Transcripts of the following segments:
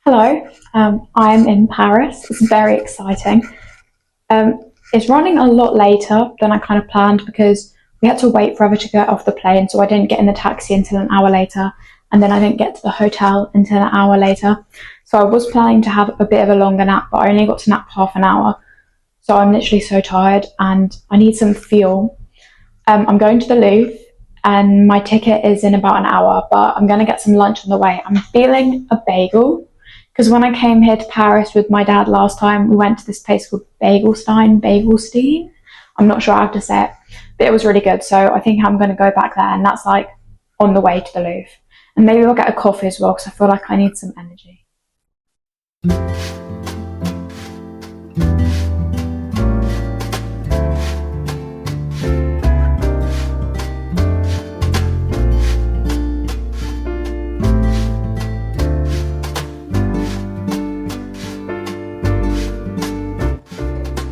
Hello, I'm in Paris. It's very exciting. It's running a lot later than I kind of planned because we had to wait forever to get off the plane, so I didn't get in the taxi until an hour later, and then I didn't get to the hotel until an hour later. So I was planning to have a bit of a longer nap, but I only got to nap half an hour. So I'm literally so tired and I need some fuel. I'm going to the Louvre and my ticket is in about an hour, but I'm going to get some lunch on the way. I'm feeling a bagel because when I came here to Paris with my dad last time, we went to this place called Bagelstein. I'm not sure how to say it, but it was really good. So I think I'm going to go back there, and that's like on the way to the Louvre. And maybe I'll get a coffee as well because I feel like I need some energy.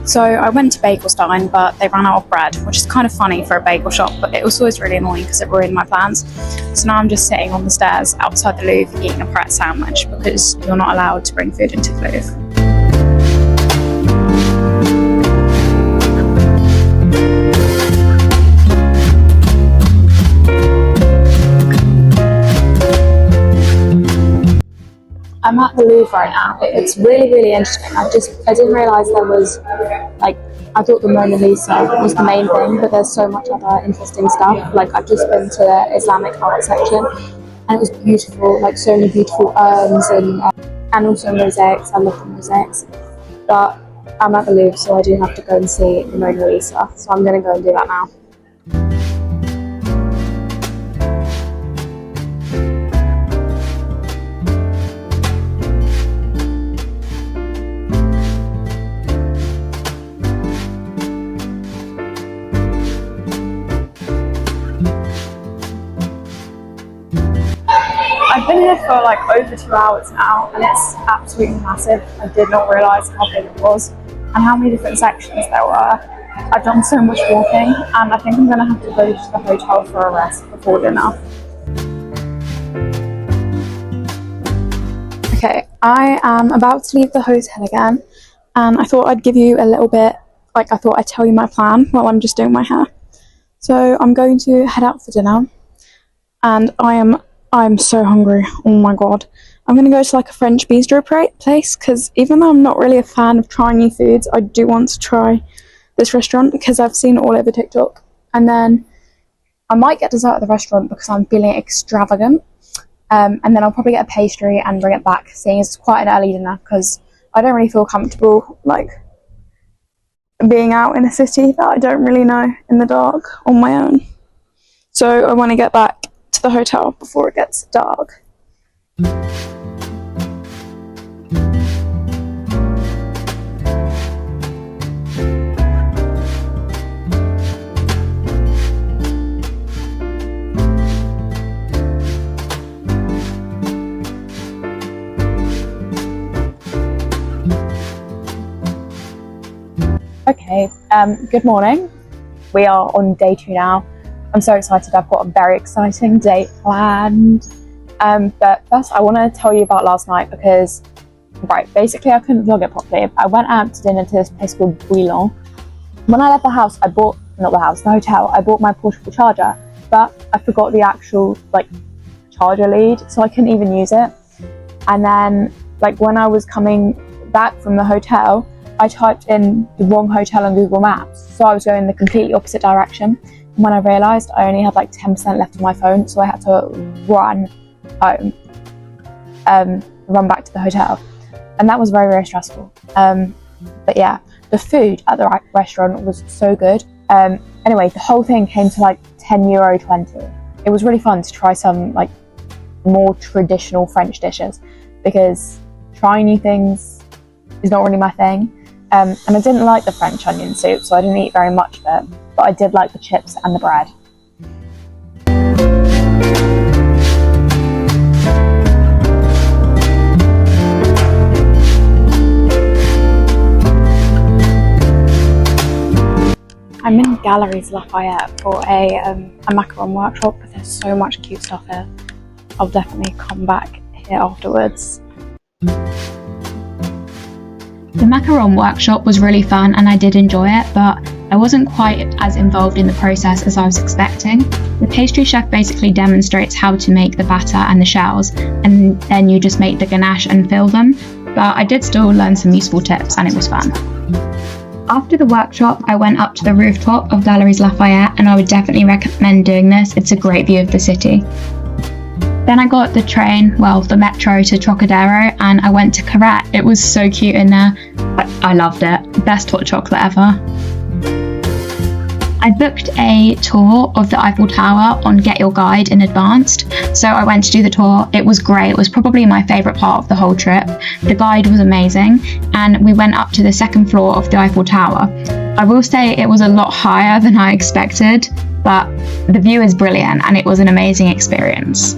So I went to Bagelstein, but they ran out of bread, which is kind of funny for a bagel shop, but it was always really annoying because it ruined my plans. So now I'm just sitting on the stairs outside the Louvre eating a Pret sandwich because you're not allowed to bring food into the Louvre. I'm at the Louvre right now. It's really interesting. I didn't realise there was, like, I thought the Mona Lisa was the main thing, but there's so much other interesting stuff. Like, I've just been to the Islamic art section and it was beautiful, like so many beautiful urns and also mosaics. I love the mosaics. But I'm at the Louvre, so I do have to go and see the Mona Lisa. So I'm going to go and do that now. I've been here for like over 2 hours now and it's absolutely massive. I did not realise how big it was and how many different sections there were. I've done so much walking and I think I'm going to have to go to the hotel for a rest before dinner. Okay, I am about to leave the hotel again and I thought I'd give you a little bit, like I thought I'd tell you my plan while I'm just doing my hair. So I'm going to head out for dinner and I'm so hungry. Oh my god. I'm going to go to like a French bistro place because even though I'm not really a fan of trying new foods, I do want to try this restaurant because I've seen it all over TikTok. And then I might get dessert at the restaurant because I'm feeling extravagant. And then I'll probably get a pastry and bring it back, seeing it's quite an early dinner because I don't really feel comfortable like being out in a city that I don't really know in the dark on my own. So I want to get back to the hotel before it gets dark. Okay, good morning. We are on day 2 now. I'm so excited. I've got a very exciting date planned. But first I want to tell you about last night because, right, basically I couldn't vlog it properly. I went out to dinner to this place called Bouillon. When I left the house, the hotel, I bought my portable charger, but I forgot the actual, like, charger lead, so I couldn't even use it. And then, like, when I was coming back from the hotel, I typed in the wrong hotel on Google Maps, so I was going the completely opposite direction. And when I realised I only had like 10% left on my phone, so I had to run home, run back to the hotel, and that was very stressful. But yeah, the food at the restaurant was so good. Anyway, the whole thing came to like €10.20. It was really fun to try some like more traditional French dishes because trying new things is not really my thing. And I didn't like the French onion soup, so I didn't eat very much of it, but I did like the chips and the bread. I'm in Galeries Lafayette for a macaron workshop, but there's so much cute stuff here. I'll definitely come back here afterwards. The macaron workshop was really fun and I did enjoy it, but I wasn't quite as involved in the process as I was expecting. The pastry chef basically demonstrates how to make the batter and the shells, and then you just make the ganache and fill them, but I did still learn some useful tips and it was fun. After the workshop, I went up to the rooftop of Galeries Lafayette, and I would definitely recommend doing this. It's a great view of the city. Then I got the metro to Trocadero, and I went to Carrette. It was so cute in there. I loved it. Best hot chocolate ever. I booked a tour of the Eiffel Tower on Get Your Guide in advance, so I went to do the tour. It was great. It was probably my favourite part of the whole trip. The guide was amazing, and we went up to the second floor of the Eiffel Tower. I will say it was a lot higher than I expected, but the view is brilliant and it was an amazing experience.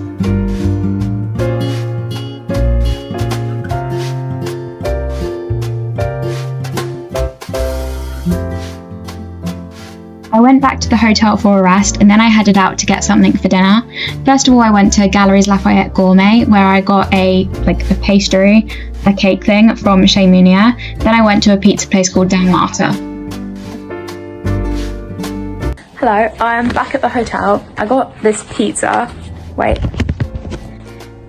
I went back to the hotel for a rest, and then I headed out to get something for dinner. First of all, I went to Galeries Lafayette Gourmet, where I got a pastry, a cake thing from Chez Munier. Then I went to a pizza place called Dan Marta. Hello, I'm back at the hotel. I got this pizza. Wait.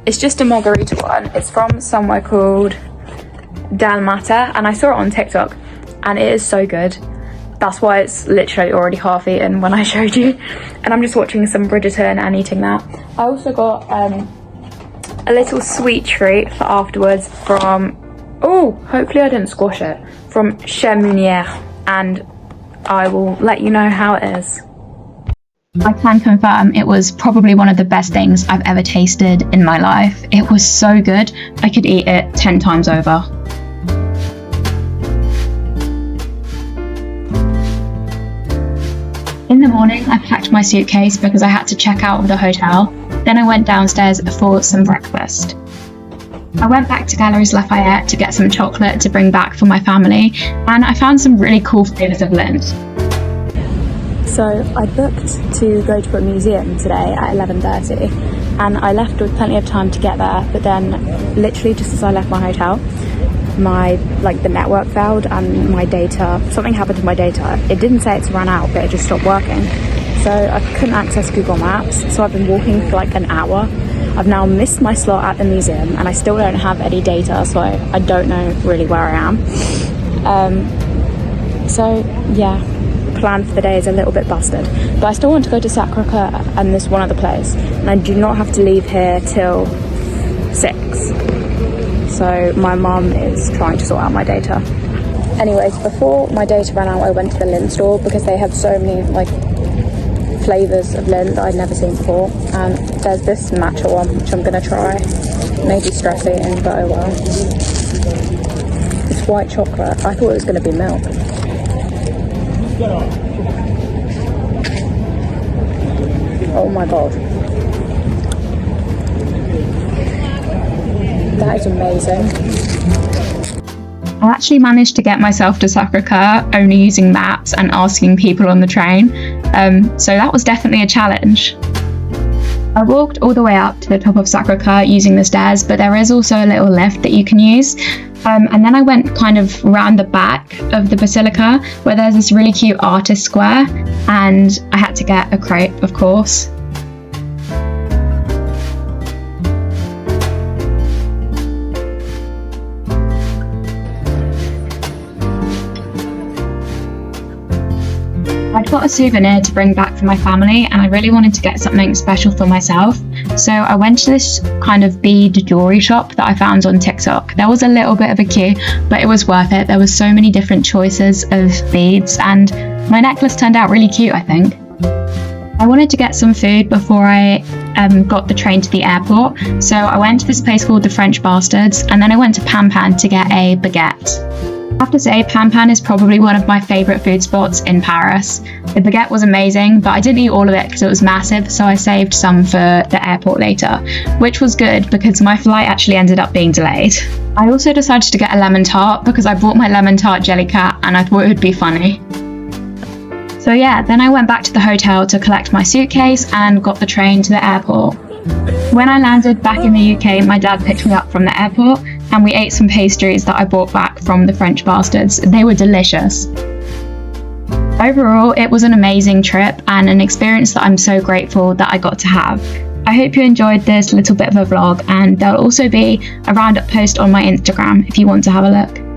It's just a margarita one. It's from somewhere called Dan Marta, and I saw it on TikTok, and it is so good. That's why it's literally already half eaten when I showed you. And I'm just watching some Bridgerton and eating that. I also got a little sweet treat for afterwards from, hopefully I didn't squash it, from Chez Munier, and I will let you know how it is. I can confirm it was probably one of the best things I've ever tasted in my life. It was so good, I could eat it 10 times over. In the morning, I packed my suitcase because I had to check out of the hotel. Then I went downstairs for some breakfast. I went back to Galeries Lafayette to get some chocolate to bring back for my family, and I found some really cool flavours of Lindt. So I booked to go to a museum today at 11:30, and I left with plenty of time to get there, but then literally just as I left my hotel, the network failed and my data, something happened to my data. It didn't say it's run out, but it just stopped working. So I couldn't access Google Maps, so I've been walking for an hour. I've now missed my slot at the museum and I still don't have any data, so I don't know really where I am. So yeah, the plan for the day is a little bit busted. But I still want to go to Sacré-Cœur and this one other place, and I do not have to leave here till 6. So my mum is trying to sort out my data. Anyways, before my data ran out, I went to the Lindt store because they have so many flavours of Lindt that I'd never seen before. And there's this matcha one, which I'm gonna try. Maybe stress eating, but oh well. It's white chocolate. I thought it was gonna be milk. Oh my god. That is amazing. I actually managed to get myself to Sacré-Cœur only using maps and asking people on the train, so that was definitely a challenge. I walked all the way up to the top of Sacré-Cœur using the stairs, but there is also a little lift that you can use. And then I went kind of round the back of the basilica where there's this really cute artist square, and I had to get a crepe, of course. I'd got a souvenir to bring back for my family, and I really wanted to get something special for myself. So I went to this kind of bead jewelry shop that I found on TikTok. There was a little bit of a queue, but it was worth it. There was so many different choices of beads, and my necklace turned out really cute, I think. I wanted to get some food before I got the train to the airport. So I went to this place called the French Bastards, and then I went to Pan Pan to get a baguette. I have to say, Pan Pan is probably one of my favourite food spots in Paris. The baguette was amazing, but I didn't eat all of it because it was massive, so I saved some for the airport later, which was good because my flight actually ended up being delayed. I also decided to get a lemon tart because I bought my lemon tart Jellycat and I thought it would be funny. So yeah, then I went back to the hotel to collect my suitcase and got the train to the airport. When I landed back in the UK, my dad picked me up from the airport and we ate some pastries that I brought back from the French bastards. They were delicious. Overall, it was an amazing trip and an experience that I'm so grateful that I got to have. I hope you enjoyed this little bit of a vlog, and there'll also be a roundup post on my Instagram if you want to have a look.